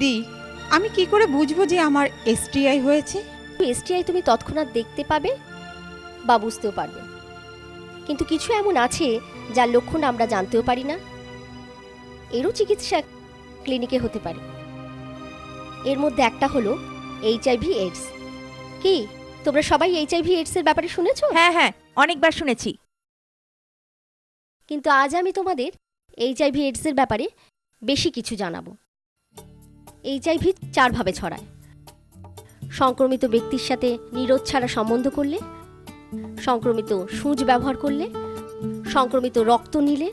দিদি, আমি কি করে বুঝবো যে আমার এসটিআই হয়েছে? এসটিআই তুমি তৎক্ষণাৎ দেখতে পাবে বা বুঝতেও পারবে, কিন্তু কিছু এমন আছে যার লক্ষণ আমরা জানতেও পারি না। এরও চিকিৎসা ক্লিনিকে হতে পারে। এর মধ্যে একটা হলো এইচআইভি এইডস। কি তোমরা সবাই এইচআইভি এইডস এর ব্যাপারে শুনেছো? হ্যাঁ হ্যাঁ, অনেকবার শুনেছি। কিন্তু আজ আমি তোমাদের এইচআইভি এইডস এর ব্যাপারে বেশি কিছু জানাবো। এইচআইভি 4 ভাবে ছড়ায়: সংক্রমিত ব্যক্তির সাথে নিরোধ ছাড়া সম্বন্ধ করলে, সংক্রমিত সূঁচ ব্যবহার করলে, সংক্রমিত রক্ত নিলে,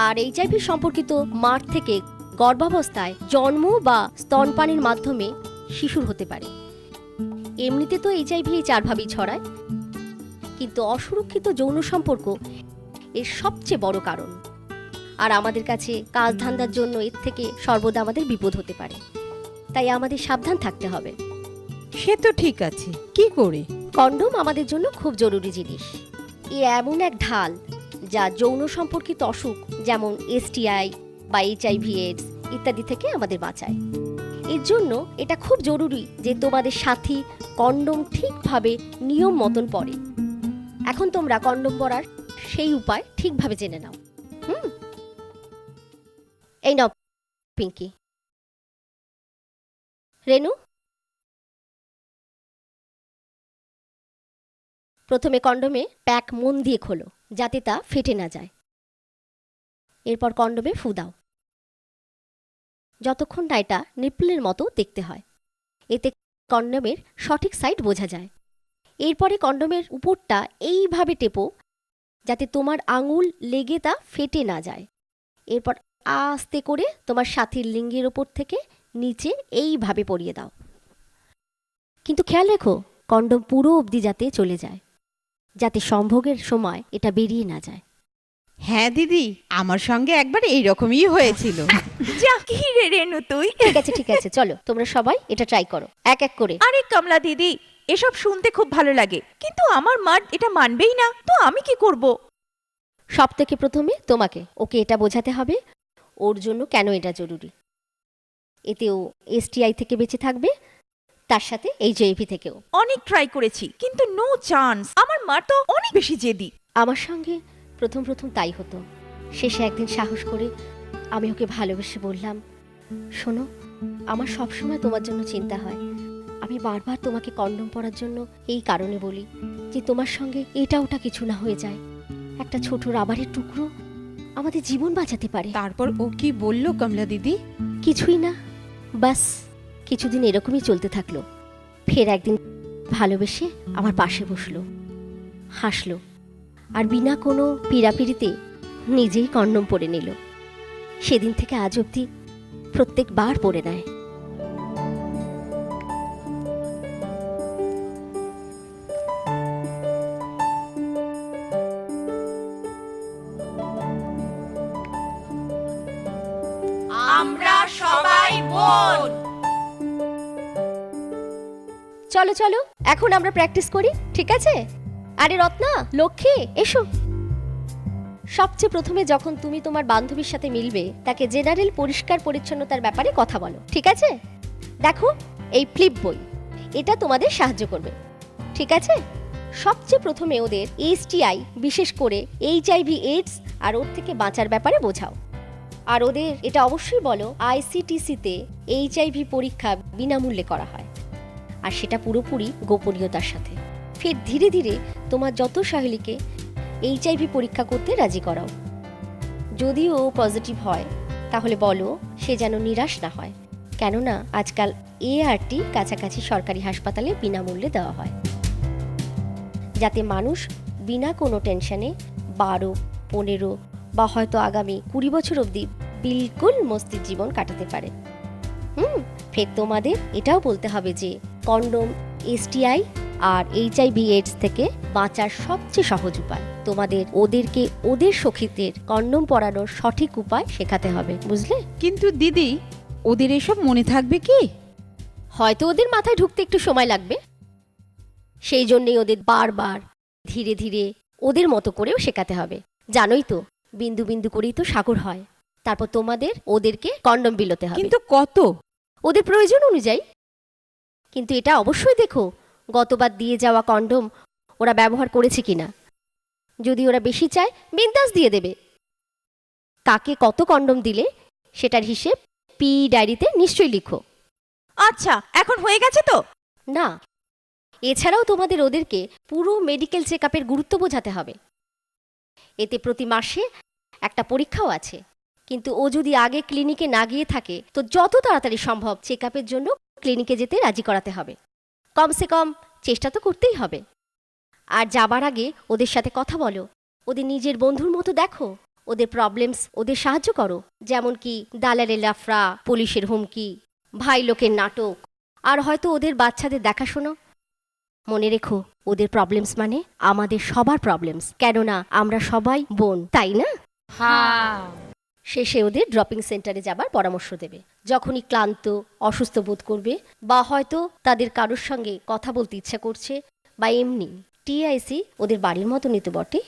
আর এইচআইভি সম্পর্কিত মার থেকে গর্ভাবস্থায় জন্ম বা স্তনপানের মাধ্যমে শিশুর হতে পারে। এমনিতে তো এইচআইভি এই 4 ভাবেই ছড়ায়, কিন্তু অসুরক্ষিত যৌন সম্পর্ক এর সবচেয়ে বড় কারণ। আর আমাদের কাছে কাজ ধান্দার জন্য এর থেকে সর্বদা আমাদের বিপদ হতে পারে, তাই আমাদের সাবধান থাকতে হবে। সে তো ঠিক আছে, কি করে? কন্ডোম আমাদের জন্য খুব জরুরি জিনিস। এ এমন এক ঢাল যা যৌন সম্পর্কিত অসুখ যেমন এসটিআই বা এইচআইভি এইডস ইত্যাদি থেকে আমাদের বাঁচায়। এর জন্য এটা খুব জরুরি যে তোমাদের সাথী কন্ডোম ঠিকভাবে নিয়ম মতন পরে। এখন তোমরা কন্ডোম পরার সেই উপায় ঠিকভাবে জেনে নাও। এই নাও পিঙ্কি। রেনু, প্রথমে কন্ডোমে প্যাক মন দিয়ে খোলো যাতে তা ফেটে না যায়। এরপর কন্ডোমে ফু দাও, যতক্ষণ না এটা নিপলের মতো দেখতে হয়। এতে কন্ডোমের সঠিক সাইড বোঝা যায়। এরপরে কন্ডোমের উপরটা এইভাবে টেপো যাতে তোমার আঙুল লেগে তা ফেটে না যায়। এরপর আস্তে করে তোমার সাথীর লিঙ্গের ওপর থেকে নিচে এইভাবে পরিয়ে দাও। কিন্তু খেয়াল রেখো কন্ডোম পুরো অবধি যাতে চলে যায়, যাতে সম্ভোগের সময় এটা বেরিয়ে না যায়। হ্যাঁ দিদি, আমার সঙ্গে একবার এইরকমই হয়েছিল। যা কি রে রেনু তুই! ঠিক আছে, চলো তোমরা সবাই এটা ট্রাই করো এক এক করে। আরে কমলা দিদি, এসব শুনতে খুব ভালো লাগে, কিন্তু আমার মা এটা মানবেই না, তো আমি কি করব? সব থেকে প্রথমে তোমাকে ওকে এটা বোঝাতে হবে ওর জন্য কেন এটা জরুরি। এতে ও এসটিআই থেকে বেঁচে থাকবে, তার সাথে এইচআইভি থেকেও। অনেক ট্রাই করেছি, কিন্তু নো চান্স। আমার মা তো অনেক বেশি জেদি। আমার সঙ্গে প্রথম প্রথম তাই হতো। শেষে একদিন সাহস করে আমি ওকে ভালোবেসে বললাম, শোনো, আমার সবসময় তোমার জন্য চিন্তা হয়। আমি বারবার তোমাকে কন্ডোম পরার জন্য এই কারণে বলি যে তোমার সঙ্গে এটা ওটা কিছু না হয়ে যায়। একটা ছোট রাবারের টুকরো আমাদের জীবন বাঁচাতে পারে। তারপর ও কি বলল কমলা দিদি? কিছুই না, বাস কিছুদিন এরকমই চলতে থাকলো। ফের একদিন ভালোবেসে আমার পাশে বসলো, হাসলো, আর বিনা কোনো পীড়াপিড়িতে নিজেই কন্ডোম পরে নিল। সেদিন থেকে আজ অবধি প্রত্যেকবার পরে নেয়। আমরা সবাই বোন। চলো চলো এখন আমরা প্র্যাকটিস করি, ঠিক আছে? আরে রত্না, লক্ষ্মী, এসো। সবচেয়ে প্রথমে যখন তুমি তোমার বান্ধবীর সাথে মিলবে তাকে জেনারেল পরিষ্কার পরিচ্ছন্নতার ব্যাপারে কথা বলো, ঠিক আছে? দেখো এই ফ্লিপ বই, এটা তোমাদের সাহায্য করবে, ঠিক আছে? সবচেয়ে প্রথমে ওদের এসটিআই, বিশেষ করে এইচআইভি এইডস আর ওর থেকে বাঁচার ব্যাপারে বোঝাও। আর ওদের এটা অবশ্যই বলো আইসিটিসিতে এইচআইভি পরীক্ষা বিনামূল্যে করা হয়, আর সেটা পুরোপুরি গোপনীয়তার সাথে। ফের ধীরে ধীরে তোমার যত সহেলিকে এইচআইভি পরীক্ষা করতে রাজি করাও। যদি ও পজিটিভ হয় তাহলে বলো সে যেন নিরাশ না হয়, কেননা আজকাল এআরটি কাছাকাছি সরকারি হাসপাতালে বিনামূল্যে দেওয়া হয়, যাতে মানুষ বিনা কোনো টেনশনে 12, 15 বা হয়তো আগামী 20 বছর অবধি বিলকুল মস্তির জীবন কাটাতে পারে। ফের তোমাদের এটাও বলতে হবে যে কন্ডোম এসটিআই আর এইচআইভি এইডস থেকে বাঁচার সবচেয়ে সহজ উপায়। তোমাদের ওদেরকে ওদের সখীদের কন্ডোম পরানোর সঠিক উপায় শেখাতে হবে, বুঝলে? কিন্তু দিদি, ওদের এসব মনে থাকবে কি? হয়তো ওদের মাথায় ঢুকতে একটু সময় লাগবে, সেই জন্যই ওদের বারবার ধীরে ধীরে ওদের মতো করেও শেখাতে হবে। জানোই তো, বিন্দু বিন্দু করেই তো সাগর হয়। তারপর তোমাদের ওদেরকে কন্ডোম বিলোতে হবে। কিন্তু কত? ওদের প্রয়োজন অনুযায়ী। কিন্তু এটা অবশ্যই দেখো গতবার দিয়ে যাওয়া কন্ডোম ওরা ব্যবহার করেছে কিনা। যদি ওরা বেশি চায় বিন্দাস দিয়ে দেবে। কাকে কত কন্ডোম দিলে সেটার হিসেব পি ডায়েরিতে নিশ্চয়ই লিখো। আচ্ছা, এখন হয়ে গেছে তো? না, এছাড়াও তোমাদের ওদেরকে পুরো মেডিকেল চেক আপের গুরুত্ব বোঝাতে হবে। এতে প্রতি মাসে একটা পরীক্ষাও আছে। কিন্তু ও যদি আগে ক্লিনিকে না গিয়ে থাকে তো যত তাড়াতাড়ি সম্ভব চেক আপের জন্য ক্লিনিকে যেতে রাজি করাতে হবে। কমসে কম চেষ্টা তো করতেই হবে। আর যাবার আগে ওদের সাথে কথা বলো, ওদের নিজের বন্ধুর মতো দেখো। ওদের প্রবলেমস ওদের সাহায্য করো, যেমন কি দালালের লাফড়া, পুলিশের হুমকি, ভাই লোকের নাটক, আর হয়তো ওদের বাচ্চাদের দেখাশোনা। মনে রেখো, ওদের প্রবলেমস মানে আমাদের সবার প্রবলেমস, কেননা আমরা সবাই বোন, তাই না? শেষে ওদের ড্রপিং সেন্টারে যাবার পরামর্শ দেবে। যখনই ক্লান্ত, অসুস্থ বোধ করবে, বা হয়তো তাদের কারোর সঙ্গে কথা বলতে ইচ্ছা করছে, বা এমনি টিআইসি ওদের বাড়ির মতো নিতে বটে।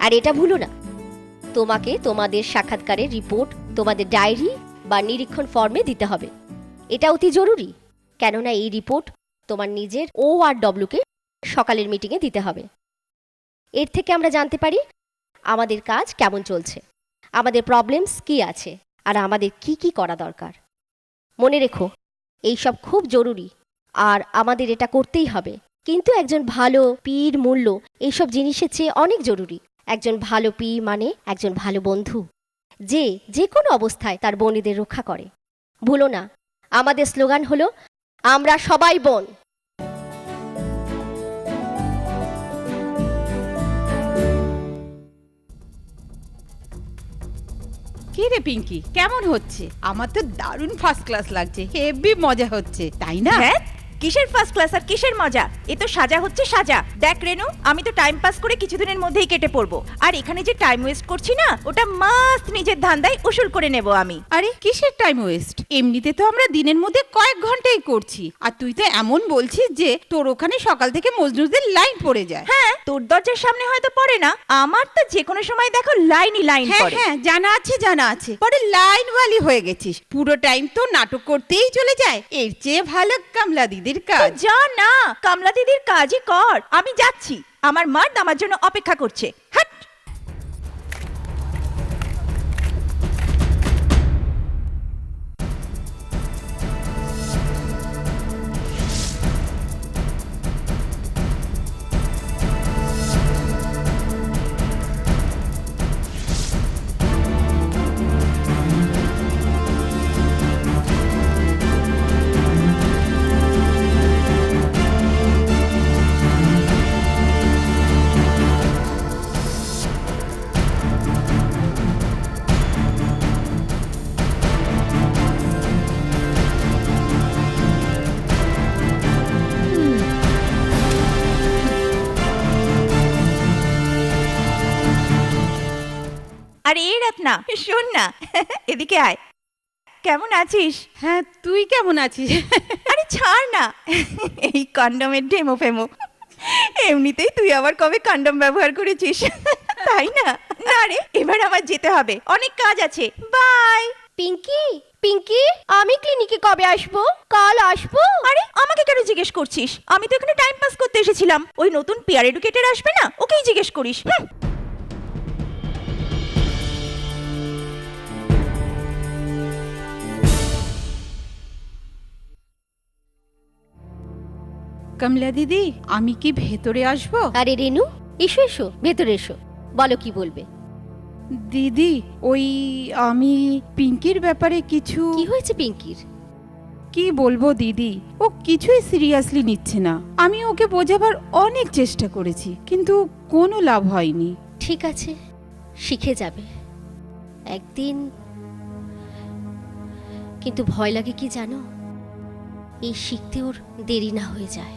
আর এটা ভুলো না, তোমাকে তোমাদের সাক্ষাৎকারের রিপোর্ট তোমাদের ডায়েরি বা নিরীক্ষণ ফর্মে দিতে হবে। এটা অতি জরুরি, কেননা এই রিপোর্ট তোমার নিজের ORWকে সকালের মিটিংয়ে দিতে হবে। এর থেকে আমরা জানতে পারি আমাদের কাজ কেমন চলছে, আমাদের প্রবলেমস কি আছে, আর আমাদের কি কি করা দরকার। মনে রেখো, এইসব খুব জরুরি, আর আমাদের এটা করতেই হবে। কিন্তু একজন ভালো পির মূল্য এইসব জিনিসের চেয়ে অনেক জরুরি। একজন ভালো পি মানে একজন ভালো বন্ধু, যে যে কোনো অবস্থায় তার বোনেদের রক্ষা করে। ভুলো না, আমাদের স্লোগান হলো আমরা সবাই বোন। কি রে পিঙ্কি, কেমন হচ্ছে? আমার তো দারুণ ফার্স্ট ক্লাস লাগছে, হেভি মজা হচ্ছে, তাই না? হ্যাঁ, কিসের ফার্স্ট ক্লাস আর কিসের মজা? এ তো সাজা হচ্ছে সাজা। দেখ রেনু, আমি তো টাইম পাস করে কিছুদিনের মধ্যেই কেটে পড়বো। আর এখানে যে টাইম ওয়েস্ট করছি না, ওটা মাস্ট নিজের ধান্দায় উসুল করে নেব আমি। আরে কিসের টাইম ওয়েস্ট? এমনিতে তো আমরা দিনের মধ্যে কয়েক ঘন্টাই করছি, আর তুই তো এমন বলছিস যে তোর ওখানে সকাল থেকে মজনুদের লাইন পড়ে যায়। হ্যাঁ, তোর দরজার সামনে হয়তো পড়ে না, আমার তো যে কোনো সময় দেখো লাইনই লাইন হ্যাঁ পড়ে। হ্যাঁ, জানা আছে জানা আছে। পরে লাইন ওয়ালি হয়ে গেছিস, পুরো টাইম তো নাটক করতেই চলে যায়। এর চেয়ে ভালো কামলা দিদির কাজ। যা না, কামলা দিদির কাজই কর। আমি যাচ্ছি, আমার মার্দ আমার জন্য অপেক্ষা করছে। হাট। আরে এই রত্না, শোন না, এদিকে আয়। কেমন আছিস? হ্যাঁ, তুই কেমন আছিস? আরে ছাড় না, এই কন্ডমের ডেমো ফেমো। এমনিতেই তুই আবার কবে কন্ডম ব্যবহার করেছিস, তাই না? না রে, এবার আমার যেতে হবে, অনেক কাজ আছে। বাই। পিঙ্কি, পিঙ্কি, আমি ক্লিনিকে কবে আসবো? কাল আসবো? আরে আমাকে কেন জিজ্ঞেস করছিস? আমি তো এখানে টাইম পাস করতে এসেছিলাম। ওই নতুন পিয়ার এডুকেটর আসবে না, ওকেই জিজ্ঞেস করিস। কমলা দিদি, আমি কি ভেতরে আসবো? আরে রেনু, এসো এসো, ভেতরে এসো, বলো কি বলবে। দিদি, ওই আমি পিঙ্কির ব্যাপারে কিছু। কি হয়েছে পিঙ্কির? কি বলবো দিদি, ও কিছুই সিরিয়াসলি নিচ্ছে না। আমি ওকে বোঝাবার অনেক চেষ্টা করেছি, কিন্তু কোনো লাভ হয়নি। ঠিক আছে, শিখে যাবে একদিন। কিন্তু ভয় লাগে কি জানো, এই শিখতে ওর দেরি না হয়ে যায়।